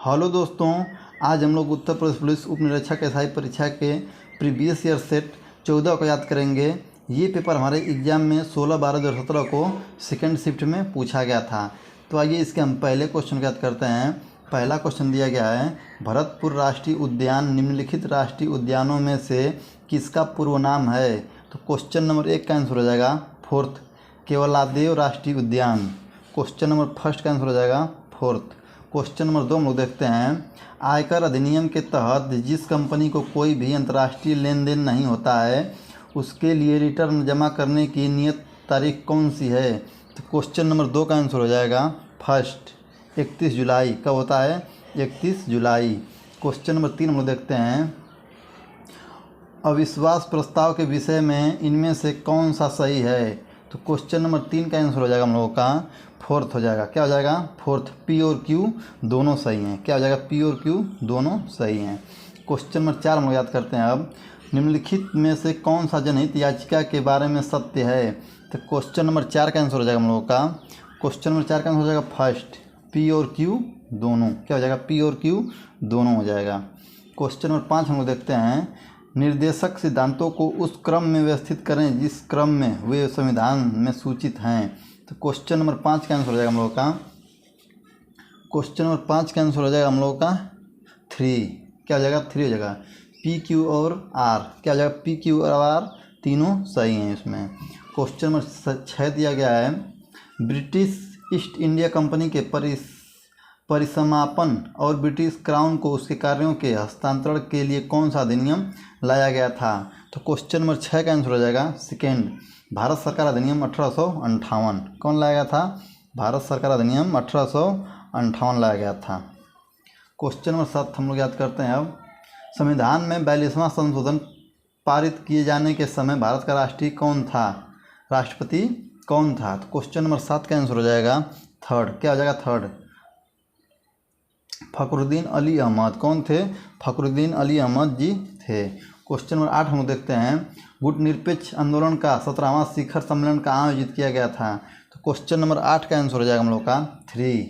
Hello दोस्तों, आज हम लोग उत्तर प्रदेश पुलिस उप निरीक्षक एसआई परीक्षा के प्रीवियस ईयर सेट 14 को याद करेंगे। ये पेपर हमारे एग्ज़ाम में 16/12/2017 को सेकेंड शिफ्ट में पूछा गया था। तो आइए इसके हम पहले क्वेश्चन को याद करते हैं। पहला क्वेश्चन दिया गया है, भरतपुर राष्ट्रीय उद्यान निम्नलिखित राष्ट्रीय उद्यानों में से किसका पूर्व नाम है। तो क्वेश्चन नंबर 1 का आंसर हो जाएगा फोर्थ, केवलादेव राष्ट्रीय उद्यान। क्वेश्चन नंबर फर्स्ट का आंसर हो जाएगा फोर्थ। क्वेश्चन नंबर 2 हम लोग देखते हैं, आयकर अधिनियम के तहत जिस कंपनी को कोई भी अंतर्राष्ट्रीय लेन देन नहीं होता है उसके लिए रिटर्न जमा करने की नियत तारीख कौन सी है। तो क्वेश्चन नंबर 2 का आंसर हो जाएगा फर्स्ट, 31 जुलाई। कब होता है? 31 जुलाई। क्वेश्चन नंबर 3 हम लोग देखते हैं, अविश्वास प्रस्ताव के विषय में इनमें से कौन सा सही है। तो क्वेश्चन नंबर 3 का आंसर हो जाएगा हम लोगों का फोर्थ हो जाएगा। क्या हो जाएगा? फोर्थ, पी और क्यू दोनों सही हैं। क्या हो जाएगा? पी और क्यू दोनों सही हैं। क्वेश्चन नंबर 4 हम लोग याद करते हैं। अब निम्नलिखित में से कौन सा जनहित याचिका के बारे में सत्य है। तो क्वेश्चन नंबर 4 का आंसर हो जाएगा हम लोगों का, क्वेश्चन नंबर 4 का आंसर हो जाएगा फर्स्ट, पी और क्यू दोनों। क्या हो जाएगा? पी और क्यू दोनों हो जाएगा। क्वेश्चन नंबर 5 हम लोग देखते हैं, निर्देशक सिद्धांतों को उस क्रम में व्यवस्थित करें जिस क्रम में वे संविधान में सूचित हैं। तो क्वेश्चन नंबर 5 का आंसर हो जाएगा हम लोगों का, क्वेश्चन नंबर 5 का आंसर हो जाएगा हम लोगों का 3। क्या हो जाएगा? 3 हो जाएगा। पी क्यू और आर, क्या हो जाएगा? पी क्यू और आर तीनों सही हैं इसमें। क्वेश्चन नंबर 6 दिया गया है, ब्रिटिश ईस्ट इंडिया कंपनी के परिसमापन और ब्रिटिश क्राउन को उसके कार्यों के हस्तांतरण के लिए कौन सा अधिनियम लाया गया था। तो क्वेश्चन नंबर 6 का आंसर हो जाएगा सेकेंड, भारत सरकार अधिनियम 1858। कौन लाया गया था? भारत सरकार अधिनियम 1858 लाया गया था। क्वेश्चन नंबर 7 हम लोग याद करते हैं। अब संविधान में 42वां संशोधन पारित किए जाने के समय भारत का राष्ट्रपति कौन था। तो क्वेश्चन नंबर 7 का आंसर हो जाएगा थर्ड। क्या हो जाएगा? थर्ड, फखरुद्दीन अली अहमद। कौन थे? फखरुद्दीन अली अहमद जी थे। क्वेश्चन नंबर 8 हम लोग देखते हैं, गुटनिरपेक्ष आंदोलन का 17वां शिखर सम्मेलन कहाँ आयोजित किया गया था। तो क्वेश्चन नंबर 8 का आंसर हो जाएगा हम लोग का 3,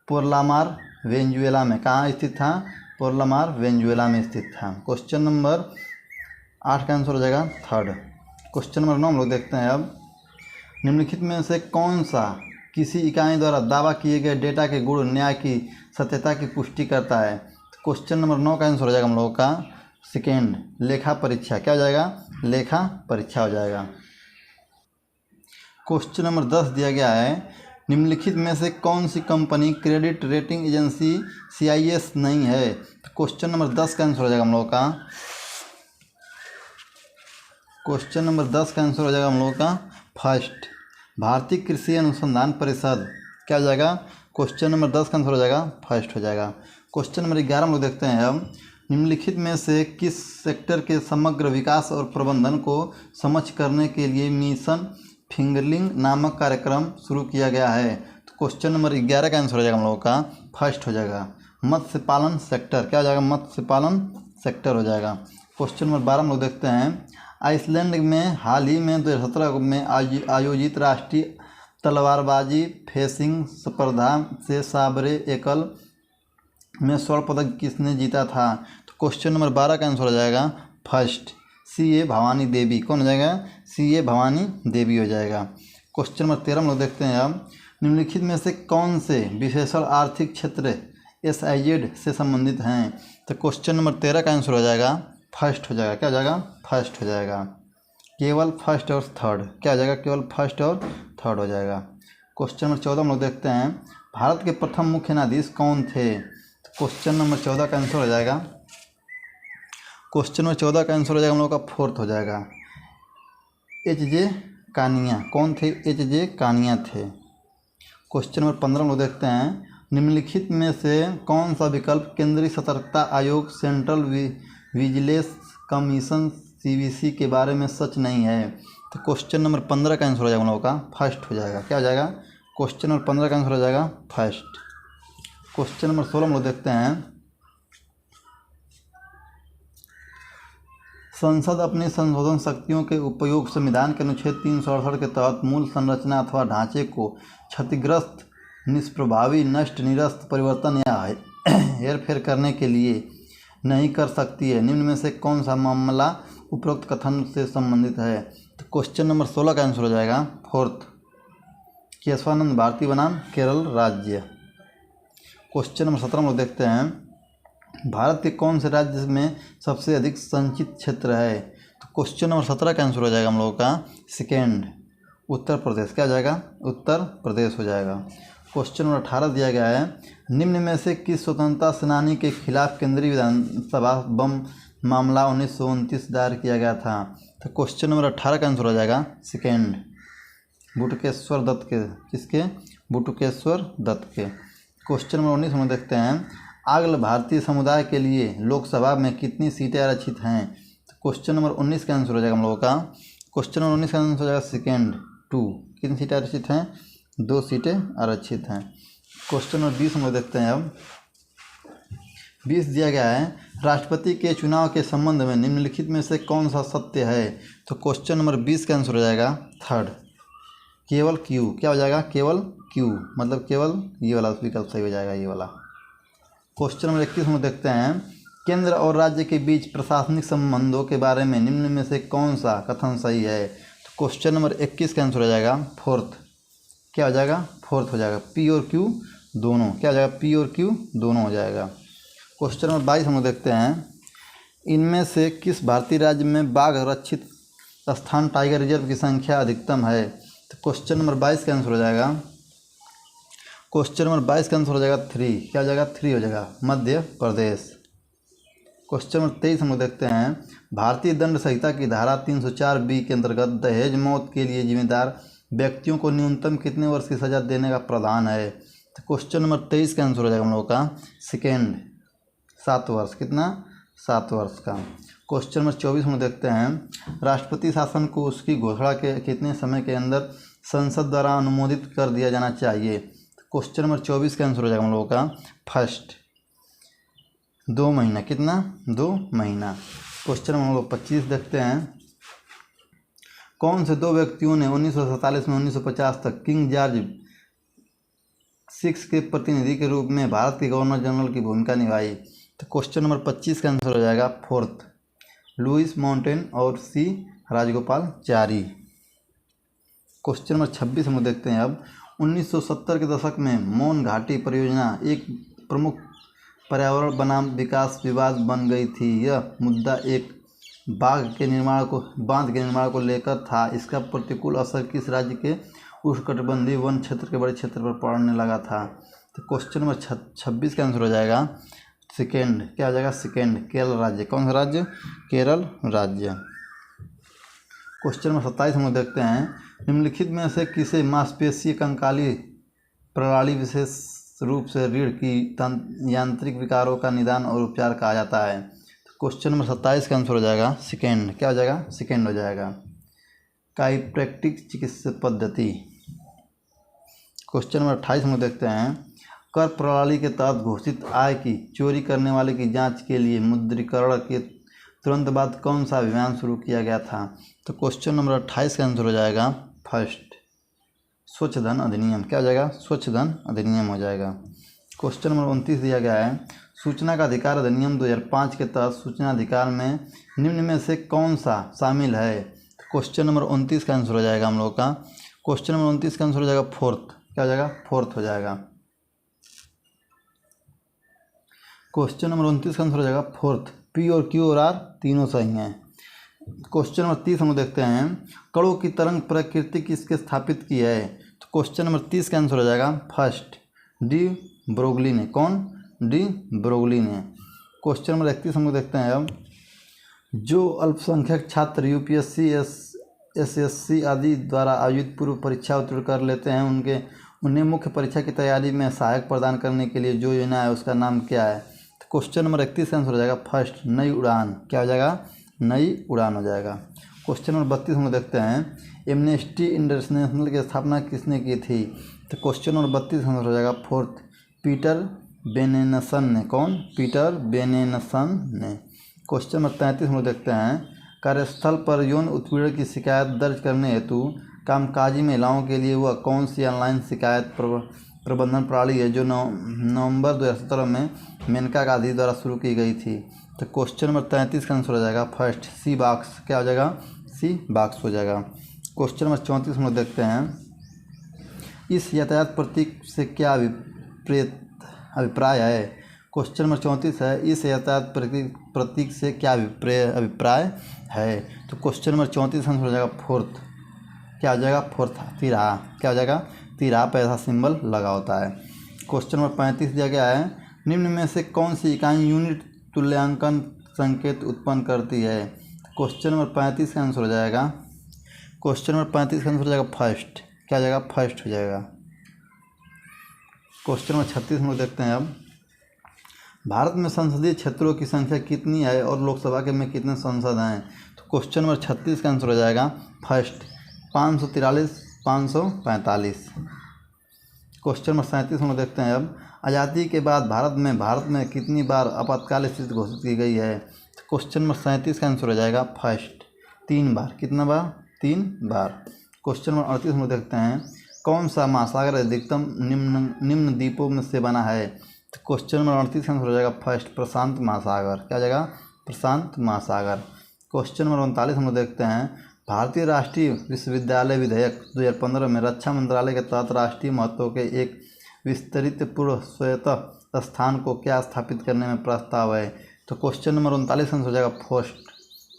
पोर्लामार वेनेजुएला में। कहाँ स्थित था? पोर्लामार वेनेजुएला में स्थित था। क्वेश्चन नंबर 8 का आंसर हो जाएगा थर्ड। क्वेश्चन नंबर 9 हम लोग देखते हैं। अब निम्नलिखित में से कौन सा किसी इकाई द्वारा दावा किए गए डेटा के गुण न्याय की सत्यता की पुष्टि करता है। तो क्वेश्चन नंबर 9 का आंसर हो जाएगा हम लोगों का सेकेंड, लेखा परीक्षा। क्या हो जाएगा? लेखा परीक्षा हो जाएगा। क्वेश्चन नंबर 10 दिया गया है, निम्नलिखित में से कौन सी company credit rating agency CIS नहीं है। तो क्वेश्चन नंबर 10 का आंसर हो जाएगा हम लोगों का, क्वेश्चन नंबर 10 का आंसर हो जाएगा हम लोगों का फर्स्ट, भारतीय कृषि अनुसंधान परिषद। क्या हो जाएगा? क्वेश्चन नंबर 10 का आंसर हो जाएगा फर्स्ट हो जाएगा। क्वेश्चन नंबर 11 हम लोग देखते हैं। अब निम्नलिखित में से किस सेक्टर के समग्र विकास और प्रबंधन को समझ करने के लिए मिशन फिंगरलिंग नामक कार्यक्रम शुरू किया गया है। तो क्वेश्चन नंबर 11 का आंसर हो जाएगा हम लोगों का फर्स्ट हो जाएगा, मत्स्य पालन सेक्टर। क्या हो जाएगा? मत्स्य पालन सेक्टर हो जाएगा। क्वेश्चन नंबर 12 हम लोग देखते हैं, आइसलैंड में हाल ही में 2017 में आयोजित राष्ट्रीय तलवारबाजी फेंसिंग स्पर्धा से साबरे एकल में स्वर्ण पदक किसने जीता था। तो क्वेश्चन नंबर 12 का आंसर हो जाएगा फर्स्ट, CA भवानी देवी। कौन हो जाएगा? CA भवानी देवी हो जाएगा। क्वेश्चन नंबर 13 हम लोग देखते हैं। अब निम्नलिखित में से कौन से विशेषण आर्थिक क्षेत्र SIZ से संबंधित हैं। तो क्वेश्चन नंबर 13 का आंसर हो जाएगा फर्स्ट हो जाएगा। क्या हो जाएगा? फर्स्ट हो जाएगा। केवल फर्स्ट और थर्ड। क्या हो जाएगा? केवल फर्स्ट और थर्ड हो जाएगा। क्वेश्चन नंबर 14 हम लोग देखते हैं, भारत के प्रथम मुख्य न्यायाधीश कौन थे। तो क्वेश्चन नंबर 14 का आंसर हो जाएगा, क्वेश्चन नंबर 14 का आंसर हो जाएगा हम लोग का फोर्थ हो जाएगा, HJ कानिया। कौन थे? HJ कानिया थे। क्वेश्चन नंबर 15 हम लोग देखते हैं, निम्नलिखित में से कौन सा विकल्प केंद्रीय सतर्कता आयोग सेंट्रल विजिलेंस कमीशन CVC के बारे में सच नहीं है। तो क्वेश्चन नंबर 15 का आंसर हो जाएगा हम लोगों का फर्स्ट हो जाएगा। क्या हो जाएगा? क्वेश्चन नंबर 15 का आंसर हो जाएगा फर्स्ट। क्वेश्चन नंबर 16 हम लोग देखते हैं, संसद अपनी संशोधन शक्तियों के उपयोग संविधान के अनुच्छेद 368 के तहत मूल संरचना अथवा ढांचे को क्षतिग्रस्त, निष्प्रभावी, नष्ट, निरस्त, परिवर्तन या हेरफेर करने के लिए नहीं कर सकती है। निम्न में से कौन सा मामला उपरोक्त कथन से संबंधित है? तो क्वेश्चन नंबर 16 का आंसर हो जाएगा फोर्थ, केशवानंद भारती बनाम केरल राज्य। क्वेश्चन नंबर 17 हम लोग देखते हैं, भारत के कौन से राज्य में सबसे अधिक संचित क्षेत्र है? तो क्वेश्चन नंबर 17 का आंसर हो जाएगा हम लोगों का सेकेंड, उत्तर प्रदेश। क्या हो जाएगा? उत्तर प्रदेश हो जाएगा। क्वेश्चन नंबर 18 दिया गया है, निम्न में से किस स्वतंत्रता सेनानी के खिलाफ केंद्रीय विधानसभा बम मामला 1929 दायर किया गया था? तो क्वेश्चन नंबर 18 का आंसर हो जाएगा सेकेंड, बटुकेश्वर दत्त के। किसके? बटुकेश्वर दत्त के। क्वेश्चन नंबर 19 हम देखते हैं, आंग्ल भारतीय समुदाय के लिए लोकसभा में कितनी सीटें आरक्षित हैं? तो क्वेश्चन नंबर 19 का आंसर हो जाएगा हम लोगों का, क्वेश्चन नंबर 19 का आंसर हो जाएगा सेकेंड 2। कितनी सीटें आरक्षित हैं? 2 सीटें आरक्षित हैं। क्वेश्चन नंबर 20 हम लोग देखते हैं। अब 20 दिया गया है, राष्ट्रपति के चुनाव के संबंध में निम्नलिखित में से कौन सा सत्य है? तो क्वेश्चन नंबर 20 का आंसर हो जाएगा थर्ड, केवल क्यू। क्या हो जाएगा? केवल क्यू, मतलब केवल ये वाला विकल्प सही हो जाएगा, ये वाला। क्वेश्चन नंबर 21 हम देखते हैं, केंद्र और राज्य के बीच प्रशासनिक संबंधों के बारे में निम्न में से कौन सा कथन सही है? तो क्वेश्चन नंबर 21 का आंसर हो जाएगा फोर्थ। क्या हो जाएगा? फोर्थ हो जाएगा, पी और क्यू दोनों। क्या हो जाएगा? पी और क्यू दोनों हो जाएगा। क्वेश्चन नंबर 22 हम लोग देखते हैं, इनमें से किस भारतीय राज्य में बाघ रक्षित स्थान टाइगर रिजर्व की संख्या अधिकतम है? तो क्वेश्चन नंबर 22 का आंसर हो जाएगा, क्वेश्चन नंबर 22 का आंसर हो जाएगा 3। क्या हो जाएगा? 3 हो जाएगा, मध्य प्रदेश। क्वेश्चन नंबर 23 हम लोग देखते हैं, भारतीय दंड संहिता की धारा 304 बी के अंतर्गत दहेज मौत के लिए जिम्मेदार व्यक्तियों को न्यूनतम कितने वर्ष की सजा देने का प्रावधान है? तो क्वेश्चन नंबर 23 का आंसर हो जाएगा हम लोगों का सेकेंड, 7 वर्ष। कितना? 7 वर्ष का। क्वेश्चन नंबर 24 हम देखते हैं, राष्ट्रपति शासन को उसकी घोषणा के कितने समय के अंदर संसद द्वारा अनुमोदित कर दिया जाना चाहिए? क्वेश्चन नंबर 24 का आंसर हो जाएगा हम लोगों का फर्स्ट, 2 महीना। कितना? 2 महीना। क्वेश्चन नंबर हम लोग 25 देखते हैं, कौन से 2 व्यक्तियों ने 1947 में 1950 तक किंग जॉर्ज 6 के प्रतिनिधि के रूप में भारत के गवर्नर जनरल की भूमिका निभाई? तो क्वेश्चन नंबर 25 का आंसर हो जाएगा फोर्थ, लुइस माउंटेन और सी राजगोपालाचारी। क्वेश्चन नंबर 26 हम देखते हैं। अब 1970 के दशक में मौन घाटी परियोजना एक प्रमुख पर्यावरण बनाम विकास विवाद बन गई थी। यह मुद्दा एक बांध के निर्माण को लेकर था। इसका प्रतिकूल असर किस राज्य के उष्णकटिबंधीय वन क्षेत्र के बड़े क्षेत्र पर पड़ने लगा था? तो क्वेश्चन नंबर 26 का आंसर हो जाएगा सेकेंड। क्या आ जाएगा? सेकेंड, केरल राज्य। कौन सा राज्य? केरल राज्य। क्वेश्चन नंबर 27 हम लोग देखते हैं, निम्नलिखित में से किसे मांसपेशीय कंकाली प्रणाली विशेष रूप से रीढ़ की यांत्रिक विकारों का निदान और उपचार कहा जाता है? तो क्वेश्चन नंबर 27 का आंसर हो जाएगा सेकेंड। क्या हो जाएगा? सेकेंड हो जाएगा, काइरोप्रैक्टिक चिकित्सा पद्धति। क्वेश्चन नंबर 28 हम देखते हैं, कर प्रणाली के तहत घोषित आय की चोरी करने वाले की जांच के लिए मुद्रीकरण के तुरंत बाद कौन सा अभियान शुरू किया गया था? तो क्वेश्चन नंबर 28 का आंसर हो जाएगा फर्स्ट, स्वच्छ धन अधिनियम। क्या हो जाएगा? स्वच्छ धन अधिनियम हो जाएगा। क्वेश्चन नंबर 29 दिया गया है, सूचना का अधिकार अधिनियम 2005 के तहत सूचना अधिकार में निम्न में से कौन सा शामिल है? क्वेश्चन नंबर 29 का आंसर हो जाएगा हम लोग का, क्वेश्चन नंबर 29 का आंसर हो जाएगा फोर्थ। क्या हो जाएगा? फोर्थ हो जाएगा। क्वेश्चन नंबर 29 का आंसर हो जाएगा फोर्थ, पी और क्यू और आर तीनों सही हैं। क्वेश्चन नंबर 30 हम देखते हैं, कणों की तरंग प्रकृति किसके स्थापित की है? तो क्वेश्चन नंबर 30 का आंसर हो जाएगा फर्स्ट, डी ब्रोगली ने। कौन? डी ब्रोगली ने। क्वेश्चन नंबर 31 हम लोग देखते हैं, अब जो अल्पसंख्यक छात्र यूपीएससी एसएससी आदि द्वारा आयोजित पूर्व परीक्षा उत्तीर्ण कर लेते हैं, उन्हें मुख्य परीक्षा की तैयारी में सहायक प्रदान करने के लिए जो योजना है उसका नाम क्या है? तो क्वेश्चन नंबर 31 का आंसर हो जाएगा फर्स्ट, नई उड़ान। क्या हो जाएगा? नई उड़ान हो जाएगा। क्वेश्चन नंबर 32 हम लोग देखते हैं, एमनेस्टी इंटरनेशनल की स्थापना किसने की थी? तो क्वेश्चन नंबर 32 का आंसर हो जाएगा फोर्थ, पीटर बेनेनसन ने। कौन? पीटर बेनेनसन ने। क्वेश्चन नंबर 33 हम लोग देखते हैं, कार्यस्थल पर यौन उत्पीड़न की शिकायत दर्ज करने हेतु कामकाजी महिलाओं के लिए वह कौन सी ऑनलाइन शिकायत प्रबंधन प्रणाली है जो नवंबर 2017 में मेनका गांधी द्वारा शुरू की गई थी। तो क्वेश्चन नंबर 33 का आंसर हो जाएगा फर्स्ट सी बॉक्स। क्या हो जाएगा? सी बॉक्स हो जाएगा। क्वेश्चन नंबर 34 हम लोग देखते हैं, इस यातायात प्रतीक से क्या अभिप्राय है? क्वेश्चन नंबर 34 है, इस यातायात प्रतीक से क्या अभिप्राय है? तो क्वेश्चन नंबर 34 आंसर हो जाएगा फोर्थ। क्या हो जाएगा? फोर्थ तिरहा। क्या हो जाएगा? तिरहा पे ऐसा सिंबल लगा होता है। क्वेश्चन नंबर 35 दिया गया है, निम्न में से कौन सी इकाई यूनिट तुल्यांकन संकेत उत्पन्न करती है? क्वेश्चन नंबर 35 का आंसर हो जाएगा, क्वेश्चन नंबर 35 का आंसर हो जाएगा फर्स्ट। क्या हो जाएगा? फर्स्ट हो जाएगा। क्वेश्चन नंबर 36 हम लोग देखते हैं अब, भारत में संसदीय क्षेत्रों की संख्या कितनी है और लोकसभा के में कितने सांसद हैं? तो क्वेश्चन नंबर 36 का आंसर हो जाएगा फर्स्ट 543 545। क्वेश्चन नंबर 37 हम लोग देखते हैं अब, आज़ादी के बाद भारत में कितनी बार आपातकाल स्थिति घोषित की गई है? तो क्वेश्चन नंबर 37 का आंसर हो जाएगा फर्स्ट 3 बार। कितना बार? 3 बार। क्वेश्चन नंबर 38 हम लोग देखते हैं, कौन सा महासागर अधिकतम निम्न द्वीपों में से बना है? तो क्वेश्चन नंबर 38 का आंसर हो जाएगा फर्स्ट प्रशांत महासागर। क्या हो जाएगा? प्रशांत महासागर। क्वेश्चन नंबर 39 हम लोग देखते हैं, भारतीय राष्ट्रीय विश्वविद्यालय विधेयक 2015 में रक्षा मंत्रालय के तहत राष्ट्रीय महत्व के एक विस्तृत पूर्व स्वायत्त स्थान को क्या स्थापित करने में प्रस्ताव है? तो क्वेश्चन नंबर 39 आंसर हो जाएगा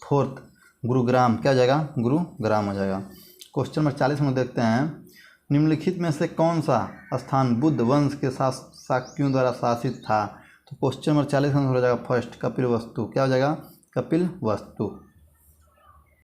फोर्थ गुरुग्राम। क्या हो जाएगा? गुरुग्राम हो जाएगा। क्वेश्चन नंबर 40 में देखते हैं, निम्नलिखित में से कौन सा स्थान बुद्ध वंश के शाक्यों द्वारा शासित था? तो क्वेश्चन नंबर 40 आंसर हो जाएगा फर्स्ट कपिल वस्तु। क्या हो जाएगा? कपिल वस्तु।